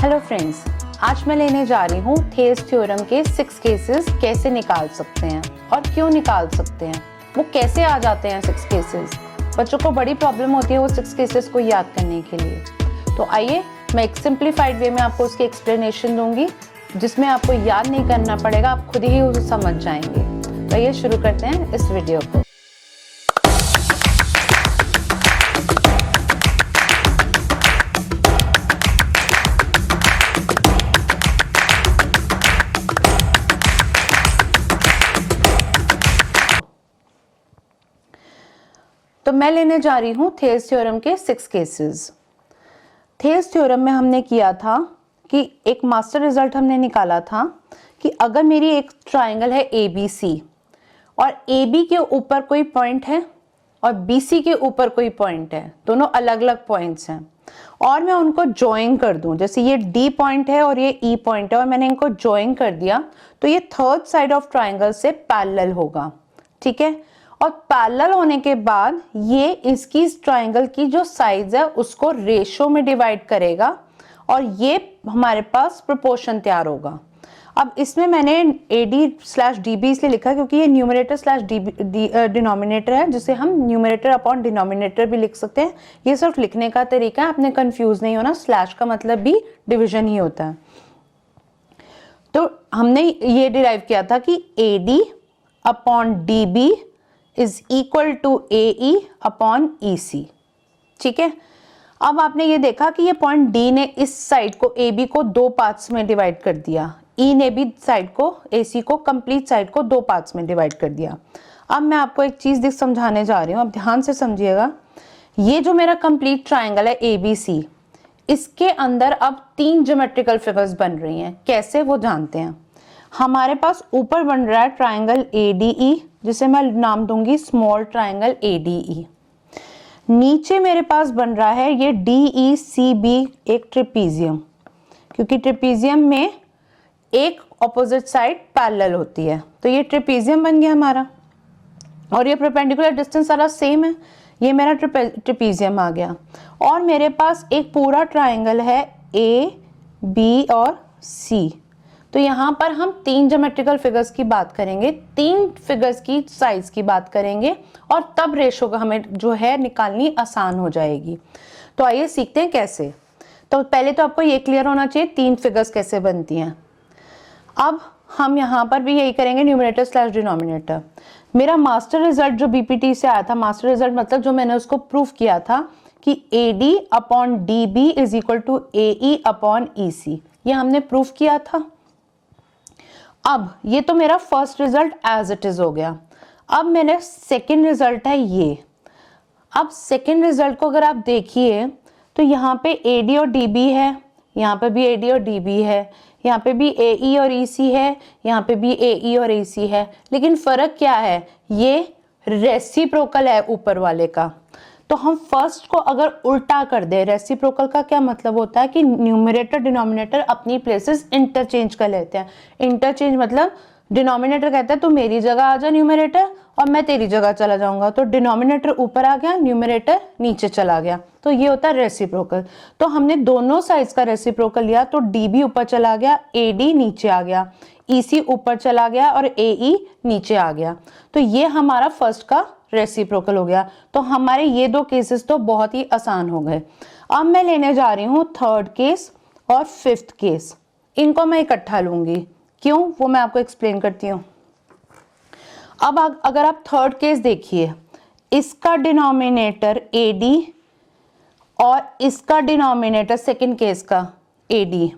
Hello friends, आज मैं लेने जा रही हूँ थेल्स थ्योरम के 6 केसेस कैसे निकाल सकते हैं और क्यों निकाल सकते हैं, वो कैसे आ जाते हैं 6 केसेस। बच्चों को बड़ी प्रॉब्लम होती है वो 6 केसेस को याद करने के लिए। तो आइए मैं एक सिंप्लीफाइड वे में आपको उसकी एक्सप्लेनेशन दूंगी जिसमें आपको याद नहीं करना पड़ेगा, आप खुद ही उसे समझ जाएंगे। तो आइए शुरू करते हैं इस वीडियो को। तो मैं लेने जा रही हूँ थेल्स थ्योरम के 6 केसेस। थेल्स थ्योरम में हमने किया था कि एक मास्टर रिजल्ट हमने निकाला था कि अगर मेरी एक ट्राइंगल है ABC और AB के ऊपर कोई पॉइंट है और BC के ऊपर कोई पॉइंट है, दोनों अलग अलग पॉइंट्स हैं, और मैं उनको ज्वाइन कर दूं, जैसे ये D पॉइंट है और ये E पॉइंट है और मैंने इनको ज्वाइन कर दिया, तो ये थर्ड साइड ऑफ ट्राइंगल से पैरेलल होगा। ठीक है, और पैरेलल होने के बाद ये इसकी इस ट्राइंगल की जो साइड्स है उसको रेशो में डिवाइड करेगा और ये हमारे पास प्रोपोर्शन तैयार होगा। अब इसमें मैंने AD/DB इसलिए लिखा क्योंकि ये न्यूमरेटर/ डिनोमिनेटर है, जिसे हम न्यूमरेटर अपॉन डिनोमिनेटर भी लिख सकते हैं। ये सिर्फ लिखने का तरीका है, आपने कंफ्यूज नहीं होना, स्लैश का मतलब भी डिवीजन ही होता है। तो हमने ये डिराइव किया था कि AD upon DB is equal to AE upon EC। ठीक है, अब आपने ये देखा कि ये पॉइंट D ने इस साइड को AB को 2 पार्ट्स में डिवाइड कर दिया, E ने भी साइड को AC को कंप्लीट साइड को 2 पार्ट्स में डिवाइड कर दिया। अब मैं आपको एक चीज समझाने जा रही हूँ, अब ध्यान से समझिएगा। ये जो मेरा कंप्लीट ट्राइंगल है ABC, इसके अंदर अब 3 ज्योमेट्रिकल फिगर्स बन रही हैं। कैसे, वो जानते हैं। हमारे पास ऊपर बन रहा है ट्राइंगल ADE, जिसे मैं नाम दूंगी स्मॉल ट्राइंगल ADE। नीचे मेरे पास बन रहा है ये DECB, एक ट्रेपीजियम, क्योंकि ट्रेपीजियम में एक ऑपोजिट साइड पैरेलल होती है, तो ये ट्रेपीजियम बन गया हमारा, और ये परपेंडिकुलर डिस्टेंस सारा सेम है, ये मेरा ट्रेपीजियम आ गया। और मेरे पास एक पूरा ट्राइंगल है AB और C। तो यहाँ पर हम 3 ज्योमेट्रिकल फिगर्स की बात करेंगे, 3 फिगर्स की साइज की बात करेंगे, और तब रेशो का हमें जो है निकालनी आसान हो जाएगी। तो आइए सीखते हैं कैसे। तो पहले तो आपको ये क्लियर होना चाहिए 3 फिगर्स कैसे बनती हैं। अब हम यहाँ पर भी यही करेंगे, न्यूमरेटर/डिनोमिनेटर। मेरा मास्टर रिजल्ट जो BPT से आया था, मास्टर रिजल्ट मतलब जो मैंने उसको प्रूफ किया था कि AD upon DB is equal to AE upon EC, ये हमने प्रूफ किया था। अब ये तो मेरा first result as it is हो गया। अब मेरा सेकंड रिजल्ट है ये। अब सेकंड रिजल्ट को अगर आप देखिए तो यहाँ पे AD और DB है, यहाँ पे भी AD और DB है, यहाँ पे भी AE और EC है, यहाँ पे भी AE और AC है, लेकिन फर्क क्या है, ये रेसिप्रोकल है ऊपर वाले का। तो हम फर्स्ट को अगर उल्टा कर दे, रेसिप्रोकल का क्या मतलब होता है कि न्यूमरेटर डिनोमिनेटर अपनी प्लेसेस इंटरचेंज कर लेते हैं। इंटरचेंज मतलब डिनोमिनेटर कहता है तू मेरी जगह आ जा न्यूमरेटर, और मैं तेरी जगह चला जाऊंगा, तो डिनोमिनेटर ऊपर आ गया, न्यूमरेटर नीचे चला गया, तो ये होता है रेसिप्रोकल। तो हमने दोनों साइड्स का रेसिप्रोकल लिया, तो DB ऊपर चला गया, AD नीचे आ गया, EC ऊपर चला गया और AE नीचे आ गया। तो ये हमारा फर्स्ट का रेसिप्रोकल हो गया। तो हमारे ये 2 केसेस तो बहुत ही आसान हो गए। अब मैं लेने जा रही हूँ थर्ड केस और फिफ्थ केस, इनको मैं इकट्ठा लूंगी। क्यों, वो मैं आपको एक्सप्लेन करती हूँ। अब अगर आप थर्ड केस देखिए, इसका डिनोमिनेटर AD और इसका डिनोमिनेटर सेकंड केस का AD,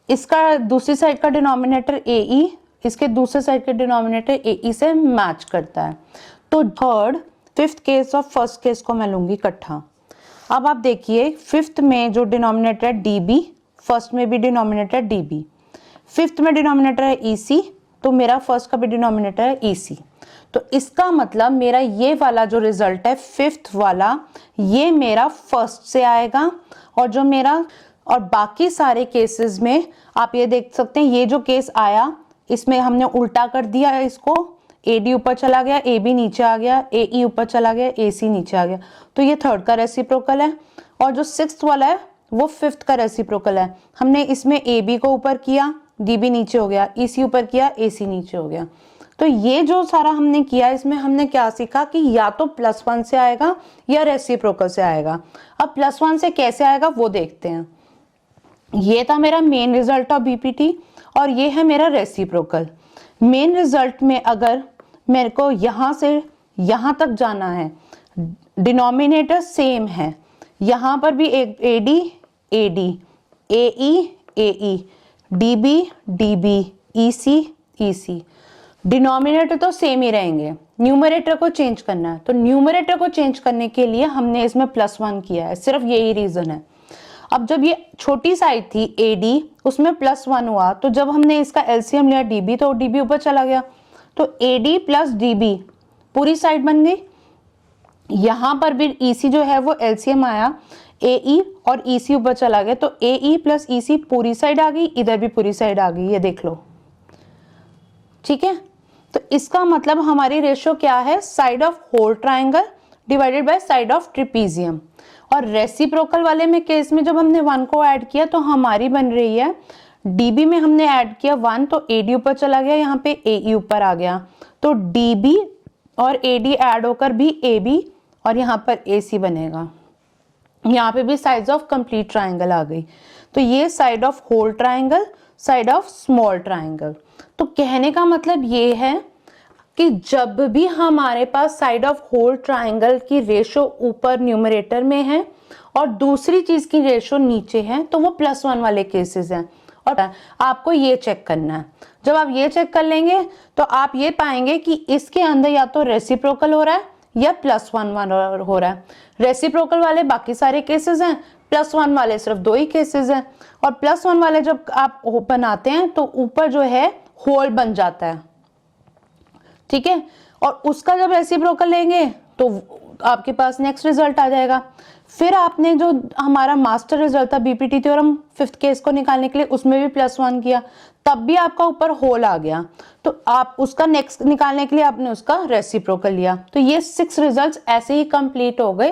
इसका दूसरी साइड का डिनोमिनेटर AE, इसके दूसरे साइड के डिनोमिनेटर AE से मैच करता है। तो थर्ड फिफ्थ केस और फर्स्ट केस को मैं लूंगी इकट्ठा। अब आप देखिए, फिफ्थ में जो डिनोमिनेटर है DB, फर्स्ट में भी डिनोमिनेटर DB, फिफ्थ में डिनोमिनेटर है EC, तो मेरा फर्स्ट का भी डिनोमिनेटर है EC। तो इसका मतलब मेरा ये वाला जो रिजल्ट है फिफ्थ वाला, ये मेरा फर्स्ट से आएगा, और जो मेरा और बाकी सारे केसेस में आप ये देख सकते हैं, ये जो केस आया इसमें हमने उल्टा कर दिया है, इसको AD ऊपर चला गया, AB नीचे आ गया, AE ऊपर चला गया, AC नीचे आ गया, तो ये थर्ड का रेसिप्रोकल है। और जो सिक्स्थ वाला है वो फिफ्थ का रेसिप्रोकल है। हमने इसमें ए बी को ऊपर किया, डी बी नीचे हो गया, ई सी ऊपर किया, ए सी नीचे हो गया। तो ये जो सारा हमने किया इसमें हमने क्या सीखा कि या तो +1 से आएगा या रेसिप्रोकल से आएगा। अब +1 से कैसे आएगा वो देखते हैं। ये था मेरा मेन रिजल्ट ऑफ बीपीटी और ये है मेरा रेसिप्रोकल। मेन रिजल्ट में अगर मेरे को यहाँ से यहाँ तक जाना है, डिनोमिनेटर सेम है, यहाँ पर भी एक AD AD, AE AE, DB DB, EC EC, denominator तो सेम ही रहेंगे, न्यूमरेटर को चेंज करना है। तो न्यूमरेटर को चेंज करने के लिए हमने इसमें +1 किया है, सिर्फ यही रीजन है। अब जब ये छोटी साइड थी AD, उसमें +1 हुआ, तो जब हमने इसका LCM लिया DB, तो DB ऊपर चला गया, तो AD + DB पूरी साइड बन गई। यहाँ पर भी EC जो है वो LCM आया, AE और EC ऊपर चला गया, तो AE + EC पूरी साइड आ गई, इधर भी पूरी साइड आ गई, ये देख लो। ठीक है, तो इसका मतलब हमारी रेशियो क्या है, side of whole triangle divided by side of trapezium. और रेसिप्रोकल वाले में केस में जब हमने 1 को ऐड किया तो हमारी बन रही है, DB में हमने ऐड किया 1, तो AD ऊपर चला गया, यहाँ पे AE ऊपर आ गया, तो DB और AD ऐड होकर भी AB और यहाँ पर AC बनेगा। यहाँ पे भी साइड्स ऑफ कंप्लीट ट्राइंगल आ गई। तो ये side of whole triangle, side of small triangle. तो कहने का मतलब ये है कि जब भी हमारे पास साइड ऑफ होल ट्राइंगल की रेशो ऊपर न्यूमरेटर में है और दूसरी चीज की रेशो नीचे है, तो वो +1 वाले केसेस हैं। और आपको ये चेक करना है। जब आप ये चेक कर लेंगे तो आप ये पाएंगे कि इसके अंदर या तो रेसिप्रोकल हो रहा है या +1 हो रहा है। रेसिप्रोकल वाले बाकी सारे केसेस हैं, +1 वाले सिर्फ 2 ही केसेस हैं। और +1 वाले जब आप बनाते हैं तो ऊपर जो है होल बन जाता है, ठीक है, और उसका जब रेसिप्रोकल लेंगे तो आपके पास नेक्स्ट रिजल्ट आ जाएगा। फिर आपने जो हमारा मास्टर रिजल्ट था बीपीटी थ्योरम 5th केस को निकालने के लिए, उसमें भी +1 किया, तब भी आपका ऊपर होल आ गया, तो आप उसका नेक्स्ट निकालने के लिए आपने उसका रेसिप्रोकल लिया। तो ये 6 रिजल्ट्स ऐसे ही कंप्लीट हो गए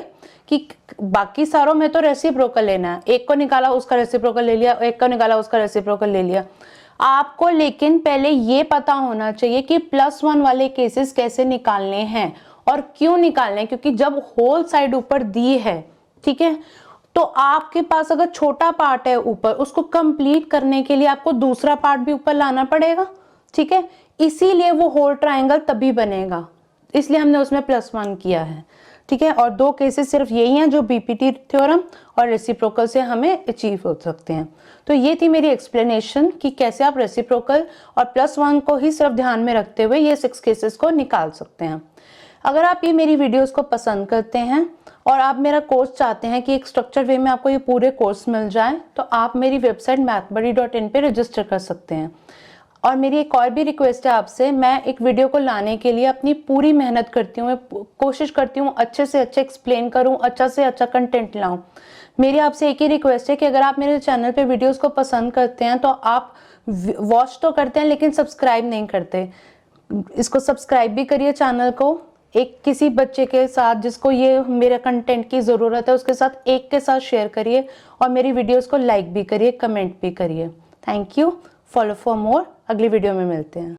कि बाकी सारों में तो रेसिप्रोकल लेना है, एक को निकाला उसका रेसिप्रोकल ले लिया, एक को निकाला उसका रेसिप्रोकल ले लिया। आपको लेकिन पहले ये पता होना चाहिए कि +1 वाले केसेस कैसे निकालने हैं और क्यों निकालने हैं, क्योंकि जब होल साइड ऊपर दी है, ठीक है, तो आपके पास अगर छोटा पार्ट है ऊपर, उसको कंप्लीट करने के लिए आपको दूसरा पार्ट भी ऊपर लाना पड़ेगा, ठीक है, इसीलिए वो होल ट्राइंगल तभी बनेगा, इसलिए हमने उसमें +1 किया है, ठीक है। और 2 केसेस सिर्फ यही हैं जो बीपीटी थ्योरम और रेसिप्रोकल से हमें अचीव हो सकते हैं। तो ये थी मेरी एक्सप्लेनेशन कि कैसे आप रेसिप्रोकल और +1 को ही सिर्फ ध्यान में रखते हुए ये 6 केसेस को निकाल सकते हैं। अगर आप ये मेरी वीडियोस को पसंद करते हैं और आप मेरा कोर्स चाहते हैं कि एक स्ट्रक्चर्ड वे में आपको ये पूरे कोर्स मिल जाए, तो आप मेरी वेबसाइट mathbuddy.in पे रजिस्टर कर सकते हैं। और मेरी एक और भी रिक्वेस्ट है आपसे, मैं एक वीडियो को लाने के लिए अपनी पूरी मेहनत करती हूँ, मैं कोशिश करती हूँ अच्छे से अच्छे एक्सप्लेन करूँ, अच्छा से अच्छा कंटेंट लाऊं। मेरी आपसे एक ही रिक्वेस्ट है कि अगर आप मेरे चैनल पे वीडियोस को पसंद करते हैं तो आप वॉच तो करते हैं लेकिन सब्सक्राइब नहीं करते। इसको सब्सक्राइब भी करिए चैनल को, एक किसी बच्चे के साथ जिसको ये मेरे कंटेंट की ज़रूरत है उसके साथ एक के साथ शेयर करिए, और मेरी वीडियोस को लाइक भी करिए, कमेंट भी करिए। Thank you, follow for more. अगली वीडियो में मिलते हैं।